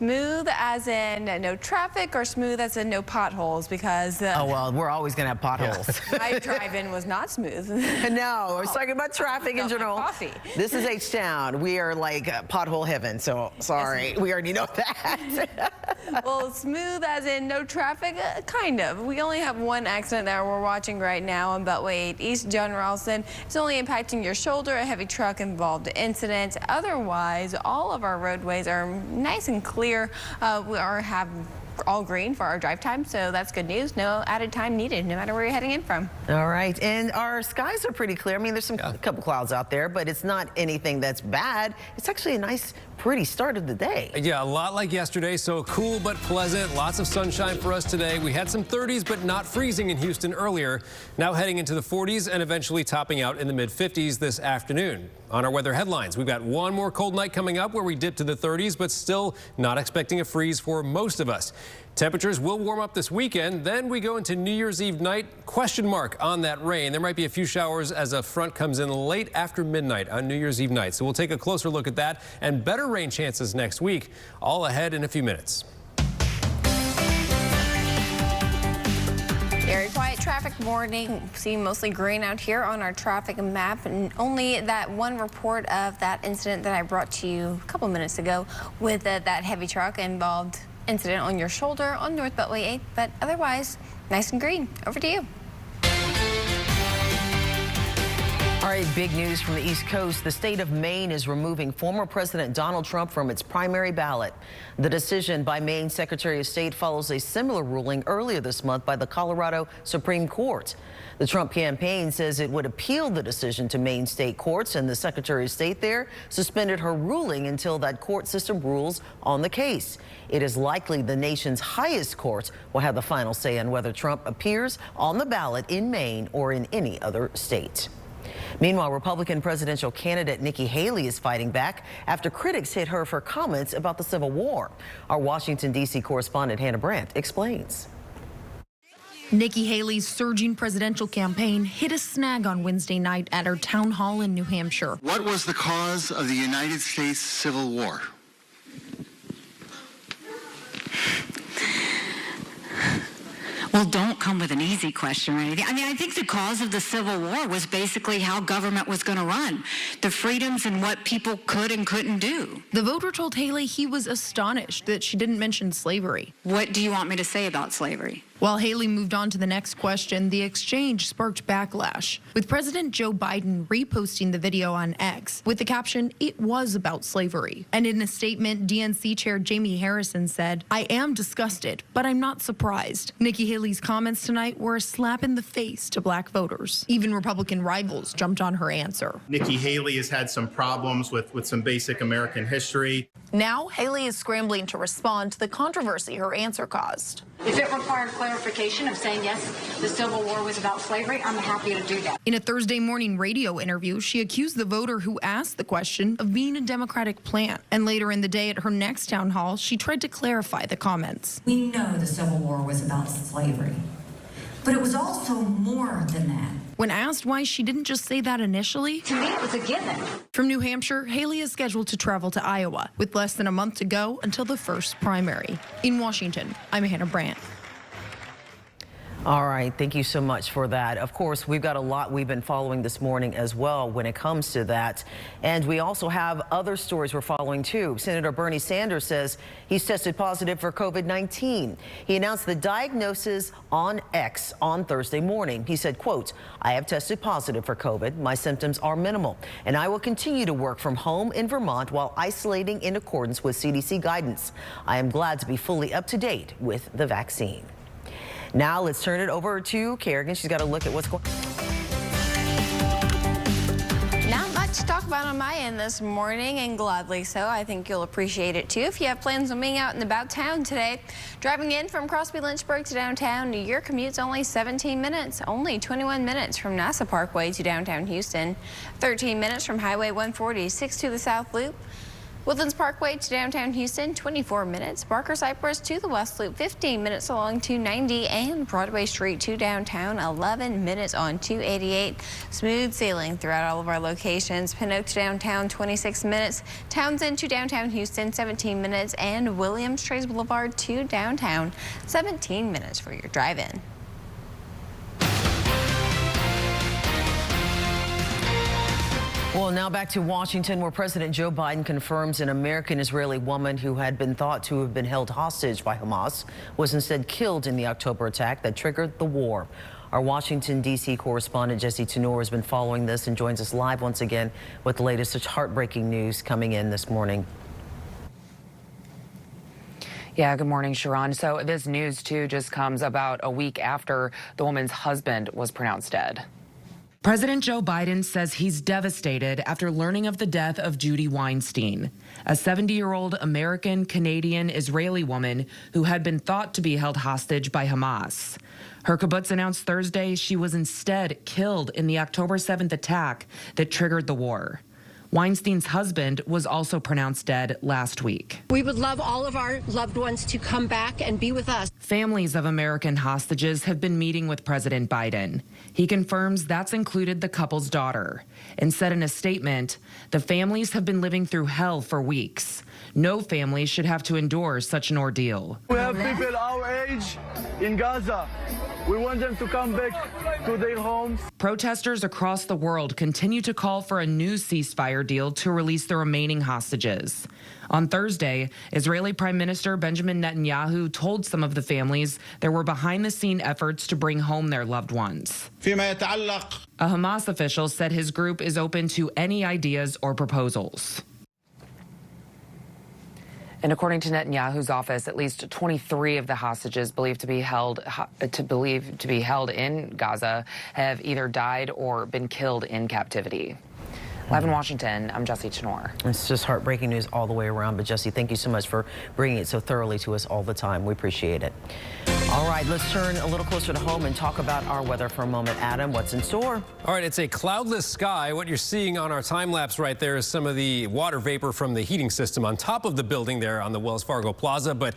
Smooth as in no traffic or smooth as in no potholes? Because oh, well, we're always going to have potholes. my drive-in was not smooth. No, I was talking about traffic in general. Coffee. This is H-Town. We are like pothole heaven, so sorry. We already know that. Well, smooth as in no traffic? Kind of. We only have one accident that we're watching right now on Beltway 8 East John Ralston. It's only impacting your shoulder. A heavy truck involved incident. Otherwise, all of our roadways are nice and clear. We have all green for our drive time, so that's good news. No added time needed, no matter where you're heading in from. All right, and our skies are pretty clear. I mean, there's a couple clouds out there, but it's not anything that's bad. It's actually a nice, pretty start of the day. Yeah, a lot like yesterday, so cool but pleasant. Lots of sunshine for us today. We had some 30s, but not freezing in Houston earlier. Now heading into the 40s and eventually topping out in the mid-50s this afternoon. On our weather headlines, we've got one more cold night coming up where we dip to the 30s, but still not expecting a freeze for most of us. Temperatures will warm up this weekend. Then we go into New Year's Eve night. Question mark on that rain. There might be a few showers as a front comes in late after midnight on New Year's Eve night. So we'll take a closer look at that and better rain chances next week. All ahead in a few minutes. Very quiet traffic morning. See mostly green out here on our traffic map, and only that one report of that incident that I brought to you a couple minutes ago with that heavy truck involved incident on your shoulder on North Beltway 8, but otherwise nice and green. Over to you. All right, big news from the East Coast. The state of Maine is removing former President Donald Trump from its primary ballot. The decision by Maine Secretary of State follows a similar ruling earlier this month by the Colorado Supreme Court. The Trump campaign says it would appeal the decision to Maine state courts, and the Secretary of State there suspended her ruling until that court system rules on the case. It is likely the nation's highest court will have the final say on whether Trump appears on the ballot in Maine or in any other state. Meanwhile, Republican presidential candidate Nikki Haley is fighting back after critics hit her for comments about the Civil War. Our Washington, D.C. correspondent Hannah Brandt explains. Nikki Haley's surging presidential campaign hit a snag on Wednesday night at her town hall in New Hampshire. What was the cause of the United States Civil War? Well, don't come with an easy question or anything. I mean, I think the cause of the Civil War was basically how government was going to run, the freedoms and what people could and couldn't do. The voter told Haley he was astonished that she didn't mention slavery. What do you want me to say about slavery? While Haley moved on to the next question, the exchange sparked backlash, with President Joe Biden reposting the video on X with the caption, "It was about slavery." And in a statement, DNC Chair Jamie Harrison said, "I am disgusted, but I'm not surprised." Nikki Haley's comments tonight were a slap in the face to black voters. Even Republican rivals jumped on her answer. Nikki Haley has had some problems with some basic American history. Now, Haley is scrambling to respond to the controversy her answer caused. If it required clarification of saying, yes, the Civil War was about slavery, I'm happy to do that. In a Thursday morning radio interview, she accused the voter who asked the question of being a Democratic plant. And later in the day at her next town hall, she tried to clarify the comments. We know the Civil War was about slavery, but it was also more than that. When asked why she didn't just say that initially, To me, it was a given. From New Hampshire, Haley is scheduled to travel to Iowa with less than a month to go until the first primary. In Washington, I'm Hannah Brandt. All right, thank you so much for that. Of course, we've got a lot we've been following this morning as well when it comes to that. And we also have other stories we're following too. Senator Bernie Sanders says he's tested positive for COVID-19. He announced the diagnosis on X on Thursday morning. He said, quote, "I have tested positive for COVID. My symptoms are minimal, and I will continue to work from home in Vermont while isolating in accordance with CDC guidance. I am glad to be fully up to date with the vaccine." Now let's turn it over to Kerrigan. She's got a look at what's going on. Not much to talk about on my end this morning, and gladly so. I think you'll appreciate it too if you have plans on being out and about town today. Driving in from Crosby Lynchburg to downtown, your commute's only 17 minutes, only 21 minutes from NASA Parkway to downtown Houston, 13 minutes from Highway 140, 6 to the South Loop. Woodlands Parkway to downtown Houston, 24 minutes. Barker Cypress to the West Loop, 15 minutes along 290, and Broadway Street to downtown, 11 minutes on 288. Smooth sailing throughout all of our locations. Pinot to downtown, 26 minutes. Townsend to downtown Houston, 17 minutes, and Williams Trace Boulevard to downtown, 17 minutes for your drive-in. Well, now back to Washington, where President Joe Biden confirms an American-Israeli woman who had been thought to have been held hostage by Hamas was instead killed in the October attack that triggered the war. Our Washington, D.C. correspondent Jesse Tenor has been following this and joins us live once again with the latest such heartbreaking news coming in this morning. Yeah, good morning, Sharon. So this news, too, just comes about a week after the woman's husband was pronounced dead. President Joe Biden says he's devastated after learning of the death of Judy Weinstein, a 70-year-old American-Canadian Israeli woman who had been thought to be held hostage by Hamas. Her kibbutz announced Thursday she was instead killed in the October 7th attack that triggered the war. Weinstein's husband was also pronounced dead last week. We would love all of our loved ones to come back and be with us. Families of American hostages have been meeting with President Biden. He confirms that's included the couple's daughter and said in a statement, the families have been living through hell for weeks. No family should have to endure such an ordeal. We have people our age in Gaza. We want them to come back to their homes. Protesters across the world continue to call for a new ceasefire deal to release the remaining hostages. On Thursday, Israeli Prime Minister Benjamin Netanyahu told some of the families there were behind-the-scene efforts to bring home their loved ones. A Hamas official said his group is open to any ideas or proposals. And according to Netanyahu's office, at least 23 of the hostages believed to be held in Gaza have either died or been killed in captivity. Live in Washington, I'm Jesse Tenor. It's just heartbreaking news all the way around. But Jesse, thank you so much for bringing it so thoroughly to us all the time. We appreciate it. All right, let's turn a little closer to home and talk about our weather for a moment. Adam, what's in store? All right, it's a cloudless sky. What you're seeing on our time lapse right there is some of the water vapor from the heating system on top of the building there on the Wells Fargo Plaza. But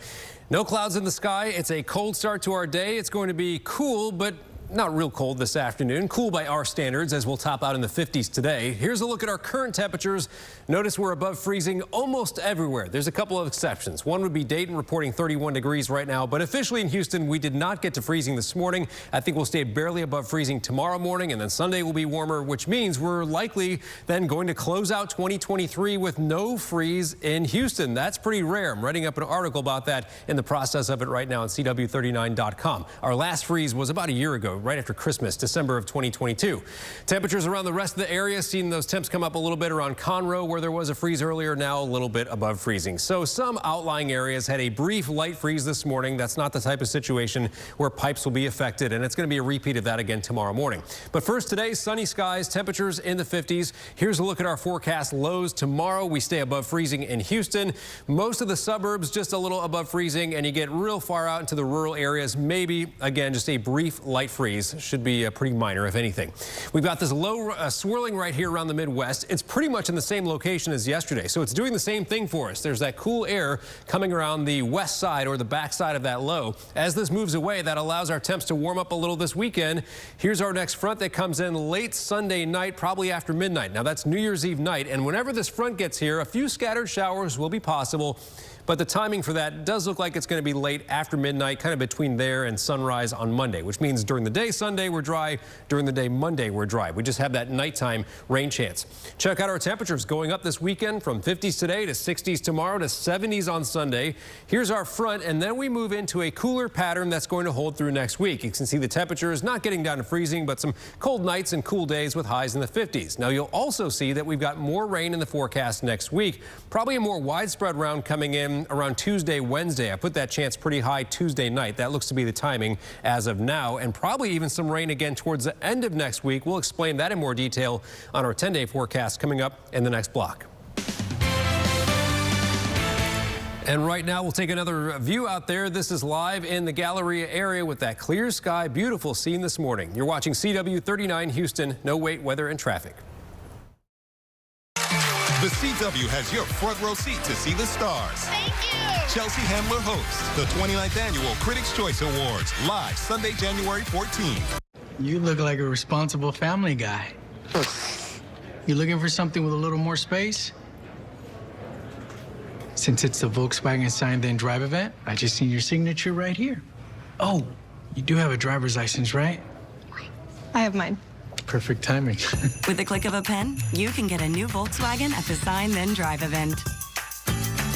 no clouds in the sky. It's a cold start to our day. It's going to be cool, but not real cold this afternoon. Cool by our standards, as we'll top out in the 50s today. Here's a look at our current temperatures. Notice we're above freezing almost everywhere. There's a couple of exceptions. One would be Dayton, reporting 31 degrees right now. But officially in Houston, we did not get to freezing this morning. I think we'll stay barely above freezing tomorrow morning, and then Sunday will be warmer, which means we're likely then going to close out 2023 with no freeze in Houston. That's pretty rare. I'm writing up an article about that, in the process of it right now on CW39.com. Our last freeze was about a year ago, right after Christmas, December of 2022. Temperatures around the rest of the area, seeing those temps come up a little bit around Conroe, where there was a freeze earlier, now a little bit above freezing. So some outlying areas had a brief light freeze this morning. That's not the type of situation where pipes will be affected, and it's going to be a repeat of that again tomorrow morning. But first today, sunny skies, temperatures in the 50s. Here's a look at our forecast lows. Tomorrow we stay above freezing in Houston. Most of the suburbs just a little above freezing, and you get real far out into the rural areas. Maybe, again, just a brief light freeze. Should be pretty minor, if anything. We've got this low swirling right here around the Midwest. It's pretty much in the same location as yesterday, so it's doing the same thing for us. There's that cool air coming around the west side or the back side of that low. As this moves away, that allows our temps to warm up a little this weekend. Here's our next front that comes in late Sunday night, probably after midnight. Now that's New Year's Eve night, and whenever this front gets here, a few scattered showers will be possible. But the timing for that does look like it's going to be late after midnight, kind of between there and sunrise on Monday, which means during the day Sunday we're dry, during the day Monday we're dry. We just have that nighttime rain chance. Check out our temperatures going up this weekend from 50s today to 60s tomorrow to 70s on Sunday. Here's our front, and then we move into a cooler pattern that's going to hold through next week. You can see the temperatures not getting down to freezing, but some cold nights and cool days with highs in the 50s. Now you'll also see that we've got more rain in the forecast next week, probably a more widespread round coming in around Tuesday, Wednesday. I put that chance pretty high Tuesday night. That looks to be the timing as of now, and probably even some rain again towards the end of next week. We'll explain that in more detail on our 10-day forecast coming up in the next block. And right now we'll take another view out there. This is live in the Galleria area with that clear sky. Beautiful scene this morning. You're watching CW39 Houston. No wait, weather and traffic. The CW has your front row seat to see the stars. Thank you. Chelsea Handler hosts the 29th Annual Critics' Choice Awards, live Sunday, January 14th. You look like a responsible family guy. You looking for something with a little more space? Since it's the Volkswagen Sign Then Drive event, I just seen your signature right here. Oh, you do have a driver's license, right? I have mine. Perfect timing. With the click of a pen, you can get a new Volkswagen at the Sign Then Drive event.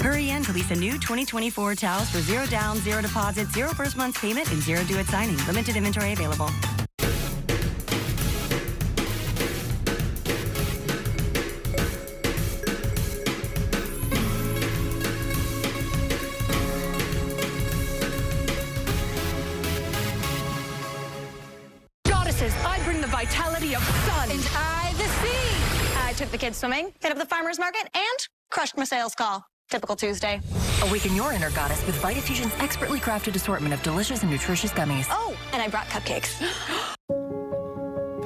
Hurry in to lease a new 2024 Taos for 0 down, 0 deposit, 0 first month's payment, and 0 due at signing. Limited inventory available. Goddesses, I bring the vitality of sun. And I, the sea. I took the kids swimming, hit up the farmer's market, and crushed my sales call. Typical Tuesday. Awaken your inner goddess with Vitafusion's expertly crafted assortment of delicious and nutritious gummies. Oh, and I brought cupcakes.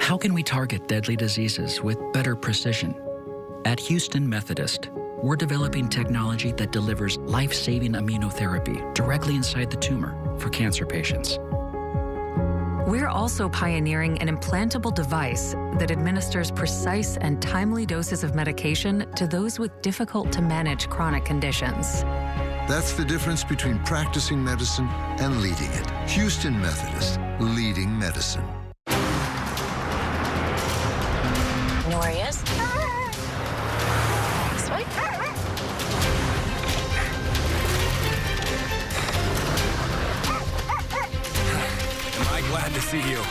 How can we target deadly diseases with better precision? At Houston Methodist, we're developing technology that delivers life-saving immunotherapy directly inside the tumor for cancer patients. We're also pioneering an implantable device that administers precise and timely doses of medication to those with difficult-to-manage chronic conditions. That's the difference between practicing medicine and leading it. Houston Methodist, leading medicine. You know where he is? This way. Am I glad to see you?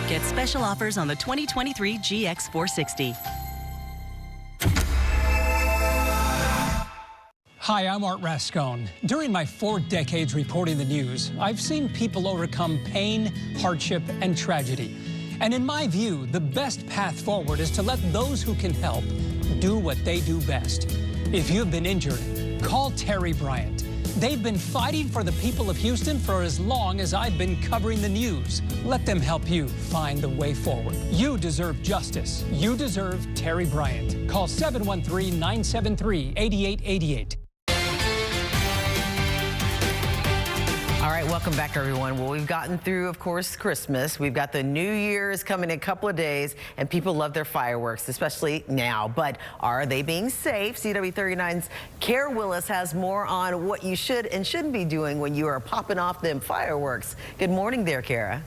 Get special offers on the 2023 GX460. Hi, I'm Art Rascone. During my 4 decades reporting the news, I've seen people overcome pain, hardship, and tragedy. And in my view, the best path forward is to let those who can help do what they do best. If you've been injured, call Terry Bryant. They've been fighting for the people of Houston for as long as I've been covering the news. Let them help you find the way forward. You deserve justice. You deserve Terry Bryant. Call 713-973-8888. All right, welcome back, everyone. Well, we've gotten through, of course, Christmas. We've got the New Year's coming in a couple of days, and people love their fireworks, especially now. But are they being safe? CW39's Kara Willis has more on what you should and shouldn't be doing when you are popping off them fireworks. Good morning there, Kara.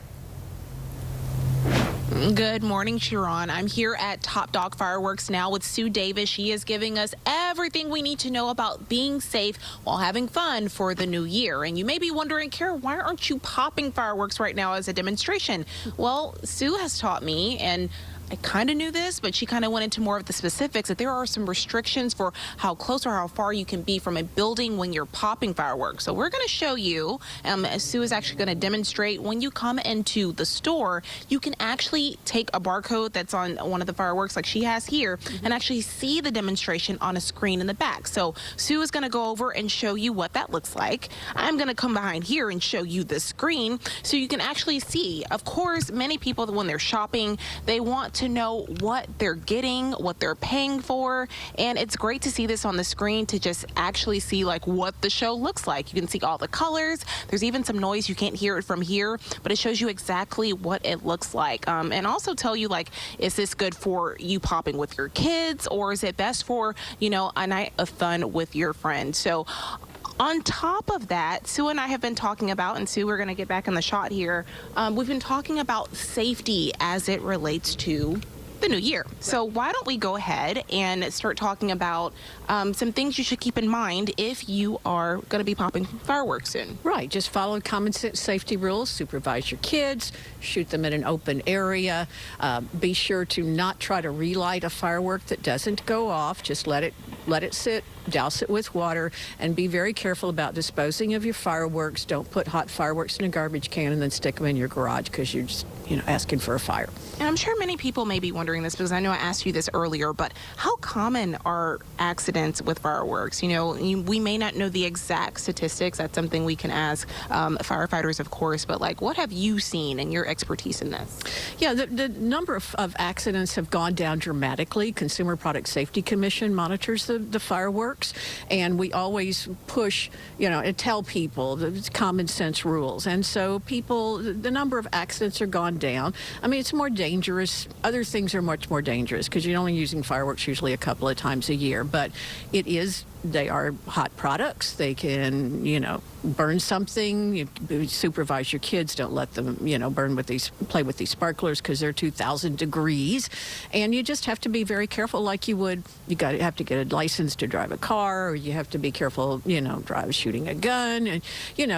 Good morning, Sharon. I'm here at Top Dog Fireworks now with Sue Davis. She is giving us everything we need to know about being safe while having fun for the new year. And you may be wondering, Kara, why aren't you popping fireworks right now as a demonstration? Well, Sue has taught me, and I kind of knew this, but she kind of went into more of the specifics, that there are some restrictions for how close or how far you can be from a building when you're popping fireworks. So we're going to show you, Sue is actually going to demonstrate when you come into the store, you can actually take a barcode that's on one of the fireworks like she has here and actually see the demonstration on a screen in the back. So Sue is going to go over and show you what that looks like. I'm going to come behind here and show you the screen so you can actually see. Of course, many people, when they're shopping, they want to know what they're getting, what they're paying for, and it's great to see this on the screen to just actually see like what the show looks like. You can see all the colors. There's even some noise. You can't hear it from here, but it shows you exactly what it looks like, and also tell you, like, is this good for you popping with your kids, or is it best for, you know, a night of fun with your friends? So on top of that, Sue and I have been talking about, and Sue, we're going to get back in the shot here. We've been talking about safety as it relates to the new year. So why don't we go ahead and start talking about some things you should keep in mind if you are going to be popping fireworks soon. Right. Just follow common safety rules. Supervise your kids. Shoot them in an open area. Be sure to not try to relight a firework that doesn't go off. Just let it let it sit, douse it with water, and be very careful about disposing of your fireworks. Don't put hot fireworks in a garbage can and then stick them in your garage because you're just, asking for a fire. And I'm sure many people may be wondering this because I know I asked you this earlier, but how common are accidents with fireworks? We may not know the exact statistics. That's something we can ask firefighters, of course, but what have you seen in your expertise in this? Yeah, the number of accidents have gone down dramatically. Consumer Product Safety Commission monitors the fireworks, and we always push, and tell people the common sense rules. And so the number of accidents are gone down. I mean, it's more dangerous. Other things are much more dangerous because you're only using fireworks usually a couple of times a year, but they are hot products. They can, burn something. You supervise your kids. Don't let them, play with these sparklers because they're 2,000 degrees. And you just have to be very careful like you have to get a license to drive a car, or you have to be careful, shooting a gun. And,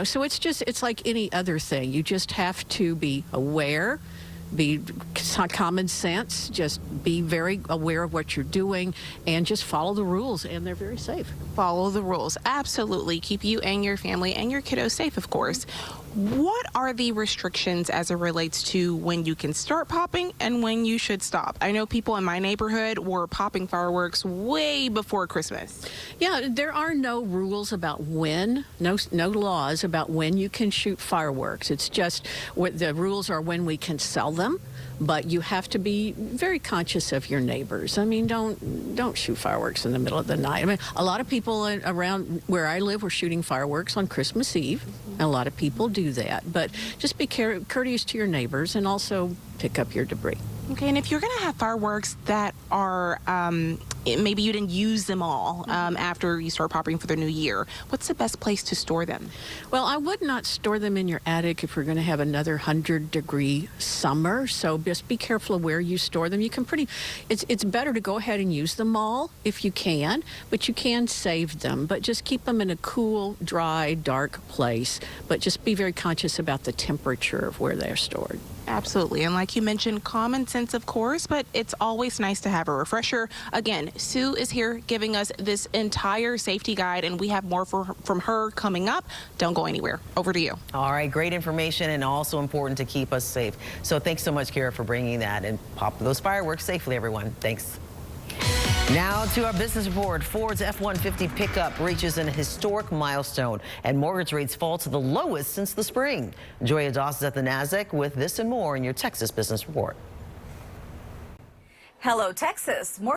so it's like any other thing. You just have to be aware. Be common sense, just be very aware of what you're doing and just follow the rules, and they're very safe. Follow the rules. Absolutely. Keep you and your family and your kiddos safe, of course. What are the restrictions as it relates to when you can start popping and when you should stop? I know people in my neighborhood were popping fireworks way before Christmas. Yeah, there are no rules about when, no laws about when you can shoot fireworks. It's just the rules are when we can sell them, but you have to be very conscious of your neighbors. I mean, don't shoot fireworks in the middle of the night. I mean, a lot of people around where I live were shooting fireworks on Christmas Eve. A lot of people do that, but just be courteous to your neighbors and also pick up your debris. Okay, and if you're going to have fireworks that are, maybe you didn't use them all after you start popping for the new year, what's the best place to store them? Well, I would not store them in your attic if we're going to have another 100-degree summer, so just be careful of where you store them. You can it's better to go ahead and use them all if you can, but you can save them, but just keep them in a cool, dry, dark place, but just be very conscious about the temperature of where they're stored. Absolutely. And like you mentioned, common sense, of course, but it's always nice to have a refresher. Again, Sue is here giving us this entire safety guide, and we have more from her coming up. Don't go anywhere. Over to you. All right. Great information, and also important to keep us safe. So thanks so much, Kara, for bringing that, and pop those fireworks safely, everyone. Thanks. Now to our business report. Ford's F-150 pickup reaches an historic milestone, and mortgage rates fall to the lowest since the spring. Joya Doss is at the NASDAQ with this and more in your Texas Business Report. Hello, Texas. More